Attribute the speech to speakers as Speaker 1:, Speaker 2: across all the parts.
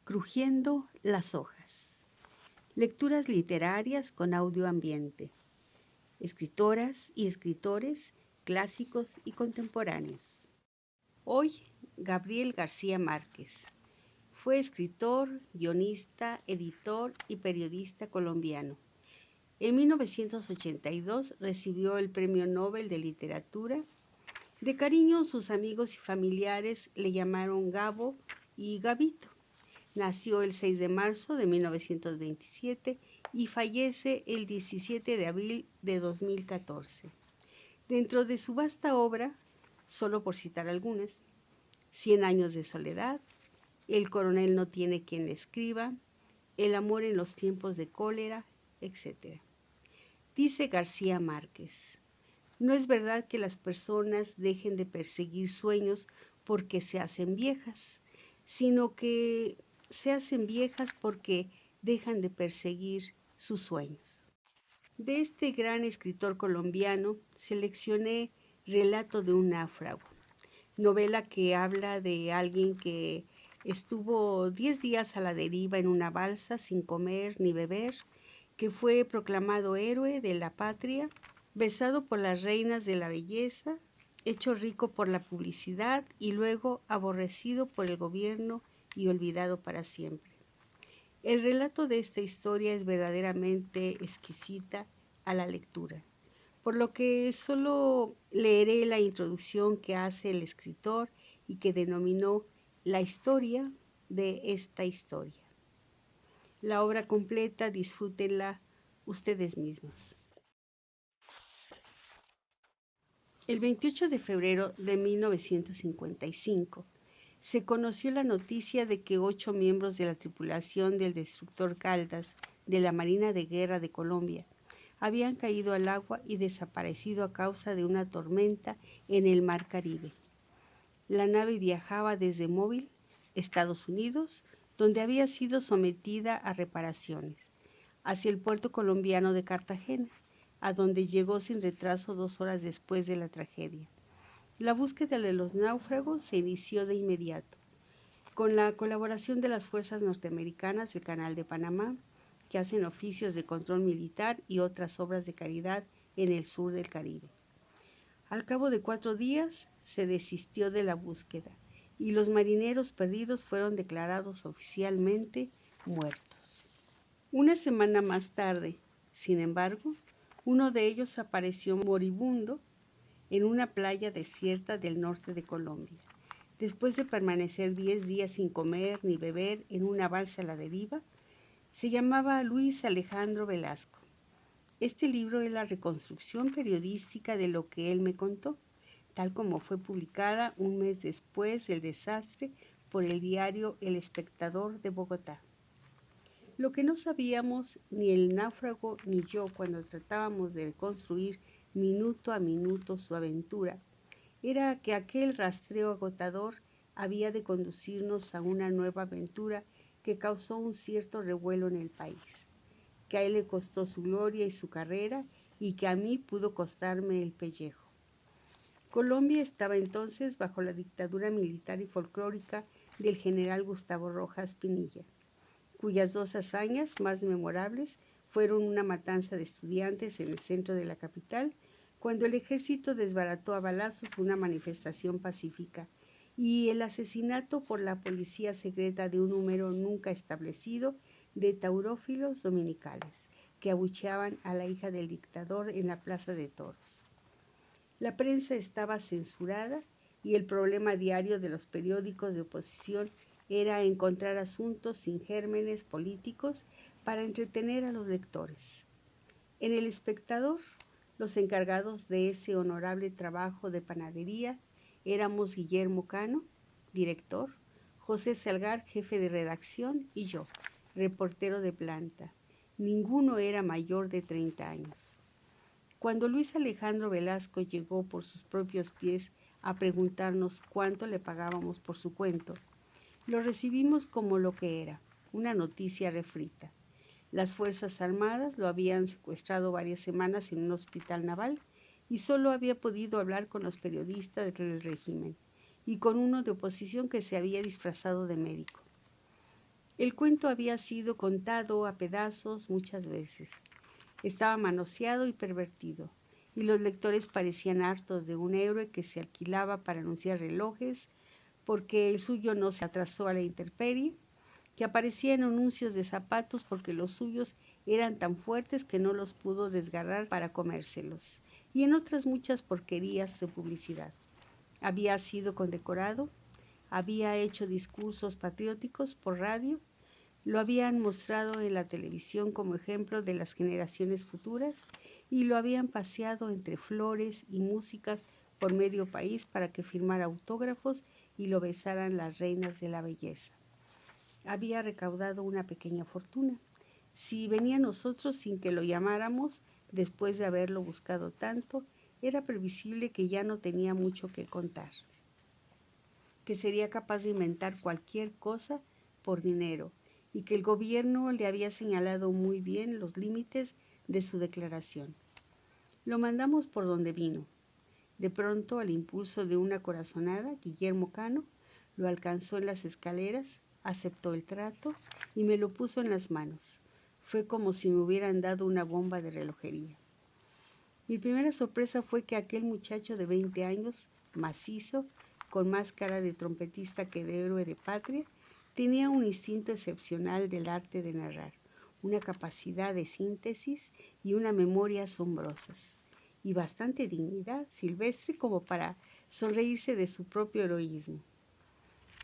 Speaker 1: Crujiendo las hojas. Lecturas literarias con audio ambiente. Escritoras y escritores clásicos y contemporáneos. Hoy, Gabriel García Márquez. Fue escritor, guionista, editor y periodista colombiano. En 1982 recibió el Premio Nobel de Literatura. De cariño, sus amigos y familiares le llamaron Gabo y Gabito. Nació el 6 de marzo de 1927 y fallece el 17 de abril de 2014. Dentro de su vasta obra, solo por citar algunas, 100 años de soledad, El coronel no tiene quien le escriba, El amor en los tiempos de cólera, etc. Dice García Márquez: no es verdad que las personas dejen de perseguir sueños porque se hacen viejas, sino que se hacen viejas porque dejan de perseguir sus sueños. De este gran escritor colombiano seleccioné Relato de un náufrago, novela que habla de alguien que estuvo 10 días a la deriva en una balsa sin comer ni beber, que fue proclamado héroe de la patria, besado por las reinas de la belleza, hecho rico por la publicidad y luego aborrecido por el gobierno y olvidado para siempre. El relato de esta historia es verdaderamente exquisita a la lectura, por lo que solo leeré la introducción que hace el escritor y que denominó La historia de esta historia. La obra completa disfrútenla ustedes mismos. El 28 de febrero de 1955 se conoció la noticia de que 8 miembros de la tripulación del destructor Caldas de la Marina de Guerra de Colombia habían caído al agua y desaparecido a causa de una tormenta en el Mar Caribe. La nave viajaba desde Mobile, Estados Unidos, donde había sido sometida a reparaciones, hacia el puerto colombiano de Cartagena, a donde llegó sin retraso 2 horas después de la tragedia. La búsqueda de los náufragos se inició de inmediato, con la colaboración de las fuerzas norteamericanas del Canal de Panamá, que hacen oficios de control militar y otras obras de caridad en el sur del Caribe. Al cabo de 4 días se desistió de la búsqueda y los marineros perdidos fueron declarados oficialmente muertos. Una semana más tarde, sin embargo, uno de ellos apareció moribundo en una playa desierta del norte de Colombia. Después de permanecer 10 días sin comer ni beber en una balsa a la deriva, se llamaba Luis Alejandro Velasco. Este libro es la reconstrucción periodística de lo que él me contó, tal como fue publicada un mes después del desastre por el diario El Espectador de Bogotá. Lo que no sabíamos ni el náufrago ni yo cuando tratábamos de reconstruir minuto a minuto su aventura era que aquel rastreo agotador había de conducirnos a una nueva aventura que causó un cierto revuelo en el país, que a él le costó su gloria y su carrera y que a mí pudo costarme el pellejo. Colombia estaba entonces bajo la dictadura militar y folclórica del general Gustavo Rojas Pinilla, cuyas 2 hazañas más memorables fueron una matanza de estudiantes en el centro de la capital, cuando el ejército desbarató a balazos una manifestación pacífica, y el asesinato por la policía secreta de un número nunca establecido de taurófilos dominicales, que abucheaban a la hija del dictador en la Plaza de Toros. La prensa estaba censurada y el problema diario de los periódicos de oposición era encontrar asuntos sin gérmenes políticos para entretener a los lectores. En El Espectador, los encargados de ese honorable trabajo de panadería éramos Guillermo Cano, director, José Salgar, jefe de redacción, y yo, reportero de planta. Ninguno era mayor de 30 años. Cuando Luis Alejandro Velasco llegó por sus propios pies a preguntarnos cuánto le pagábamos por su cuento, lo recibimos como lo que era, una noticia refrita. Las Fuerzas Armadas lo habían secuestrado varias semanas en un hospital naval y solo había podido hablar con los periodistas del régimen y con uno de oposición que se había disfrazado de médico. El cuento había sido contado a pedazos muchas veces. Estaba manoseado y pervertido, y los lectores parecían hartos de un héroe que se alquilaba para anunciar relojes, porque el suyo no se atrasó a la intemperie, que aparecía en anuncios de zapatos porque los suyos eran tan fuertes que no los pudo desgarrar para comérselos, y en otras muchas porquerías de publicidad. Había sido condecorado, había hecho discursos patrióticos por radio, lo habían mostrado en la televisión como ejemplo de las generaciones futuras y lo habían paseado entre flores y músicas por medio país para que firmara autógrafos y lo besaran las reinas de la belleza. Había recaudado una pequeña fortuna. Si venía a nosotros sin que lo llamáramos, después de haberlo buscado tanto, era previsible que ya no tenía mucho que contar, que sería capaz de inventar cualquier cosa por dinero y que el gobierno le había señalado muy bien los límites de su declaración. Lo mandamos por donde vino. De pronto, al impulso de una corazonada, Guillermo Cano lo alcanzó en las escaleras, aceptó el trato y me lo puso en las manos. Fue como si me hubieran dado una bomba de relojería. Mi primera sorpresa fue que aquel muchacho de 20 años, macizo, con más cara de trompetista que de héroe de patria, tenía un instinto excepcional del arte de narrar, una capacidad de síntesis y una memoria asombrosas, y bastante dignidad silvestre como para sonreírse de su propio heroísmo.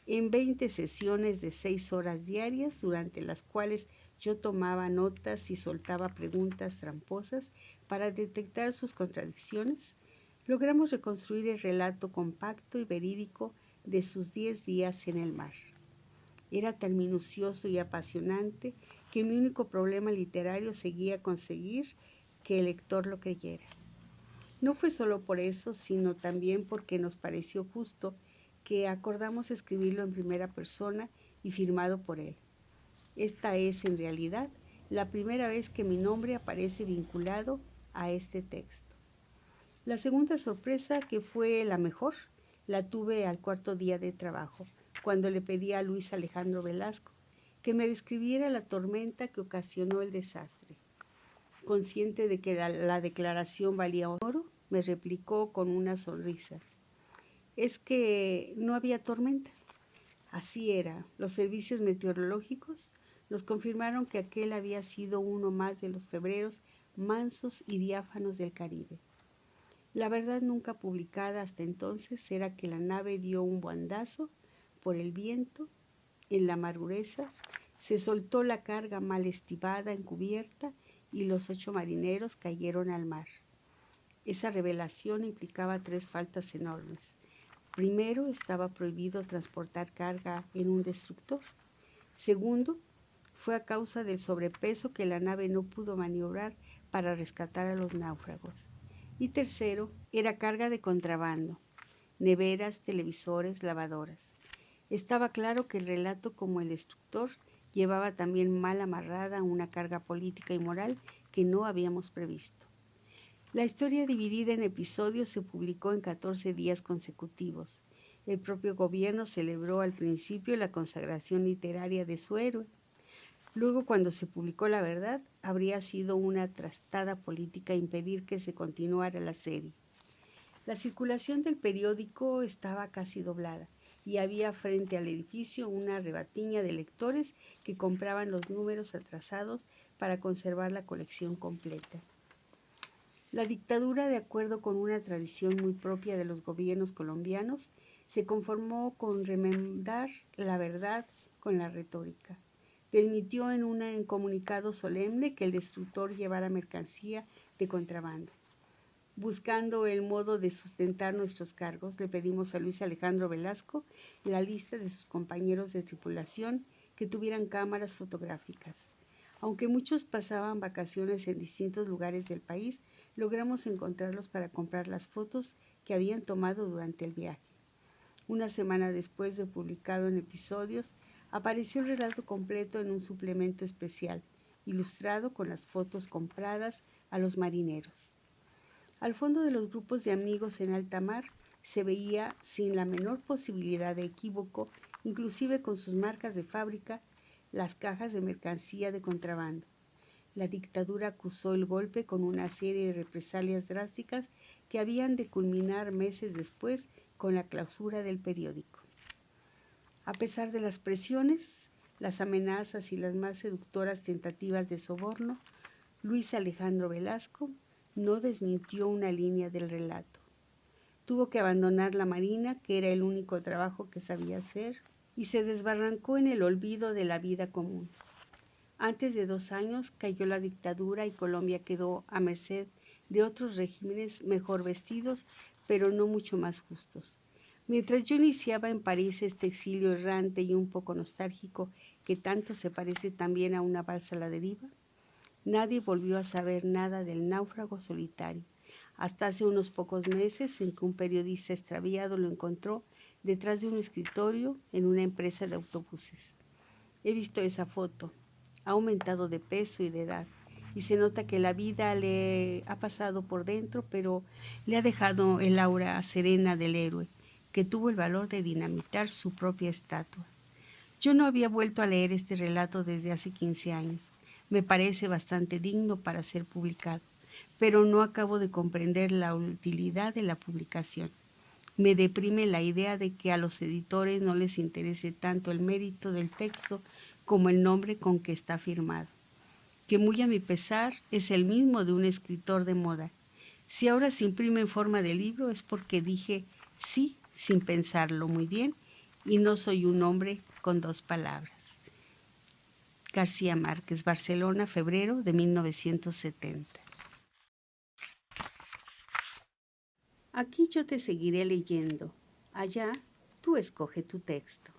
Speaker 1: En 20 sesiones de 6 horas diarias, durante las cuales yo tomaba notas y soltaba preguntas tramposas para detectar sus contradicciones, logramos reconstruir el relato compacto y verídico de sus 10 días en el mar. Era tan minucioso y apasionante que mi único problema literario seguía conseguir que el lector lo creyera. No fue solo por eso, sino también porque nos pareció justo que acordamos escribirlo en primera persona y firmado por él. Esta es, en realidad, la primera vez que mi nombre aparece vinculado a este texto. La segunda sorpresa, que fue la mejor, la tuve al cuarto día de trabajo, cuando le pedí a Luis Alejandro Velasco que me describiera la tormenta que ocasionó el desastre. Consciente de que la declaración valía oro, me replicó con una sonrisa: es que no había tormenta. Así era. Los servicios meteorológicos nos confirmaron que aquel había sido uno más de los febreros mansos y diáfanos del Caribe. La verdad nunca publicada hasta entonces era que la nave dio un bandazo por el viento en la madureza, se soltó la carga mal estibada en cubierta y los 8 marineros cayeron al mar. Esa revelación implicaba 3 faltas enormes. Primero, estaba prohibido transportar carga en un destructor. Segundo, fue a causa del sobrepeso que la nave no pudo maniobrar para rescatar a los náufragos. Y tercero, era carga de contrabando: neveras, televisores, lavadoras. Estaba claro que el relato, como el destructor, llevaba también mal amarrada una carga política y moral que no habíamos previsto. La historia, dividida en episodios, se publicó en 14 días consecutivos. El propio gobierno celebró al principio la consagración literaria de su héroe. Luego, cuando se publicó la verdad, habría sido una trastada política impedir que se continuara la serie. La circulación del periódico estaba casi doblada y había frente al edificio una rebatiña de lectores que compraban los números atrasados para conservar la colección completa. La dictadura, de acuerdo con una tradición muy propia de los gobiernos colombianos, se conformó con remendar la verdad con la retórica. Permitió en un comunicado solemne que el destructor llevara mercancía de contrabando. Buscando el modo de sustentar nuestros cargos, le pedimos a Luis Alejandro Velasco la lista de sus compañeros de tripulación que tuvieran cámaras fotográficas. Aunque muchos pasaban vacaciones en distintos lugares del país, logramos encontrarlos para comprar las fotos que habían tomado durante el viaje. Una semana después de publicado en episodios, apareció el relato completo en un suplemento especial, ilustrado con las fotos compradas a los marineros. Al fondo de los grupos de amigos en alta mar se veía, sin la menor posibilidad de equívoco, inclusive con sus marcas de fábrica, las cajas de mercancía de contrabando. La dictadura acusó el golpe con una serie de represalias drásticas que habían de culminar meses después con la clausura del periódico. A pesar de las presiones, las amenazas y las más seductoras tentativas de soborno, Luis Alejandro Velasco no desmintió una línea del relato. Tuvo que abandonar la Marina, que era el único trabajo que sabía hacer, y se desbarrancó en el olvido de la vida común. Antes de 2 años cayó la dictadura y Colombia quedó a merced de otros regímenes mejor vestidos, pero no mucho más justos. Mientras yo iniciaba en París este exilio errante y un poco nostálgico que tanto se parece también a una balsa a la deriva, nadie volvió a saber nada del náufrago solitario, hasta hace unos pocos meses en que un periodista extraviado lo encontró detrás de un escritorio en una empresa de autobuses. He visto esa foto. Ha aumentado de peso y de edad, y se nota que la vida le ha pasado por dentro, pero le ha dejado el aura serena del héroe, que tuvo el valor de dinamitar su propia estatua. Yo no había vuelto a leer este relato desde hace 15 años. Me parece bastante digno para ser publicado, pero no acabo de comprender la utilidad de la publicación. Me deprime la idea de que a los editores no les interese tanto el mérito del texto como el nombre con que está firmado, que muy a mi pesar es el mismo de un escritor de moda. Si ahora se imprime en forma de libro es porque dije sí sin pensarlo muy bien y no soy un hombre con 2 palabras. García Márquez, Barcelona, febrero de 1970. Aquí yo te seguiré leyendo. Allá tú escoge tu texto.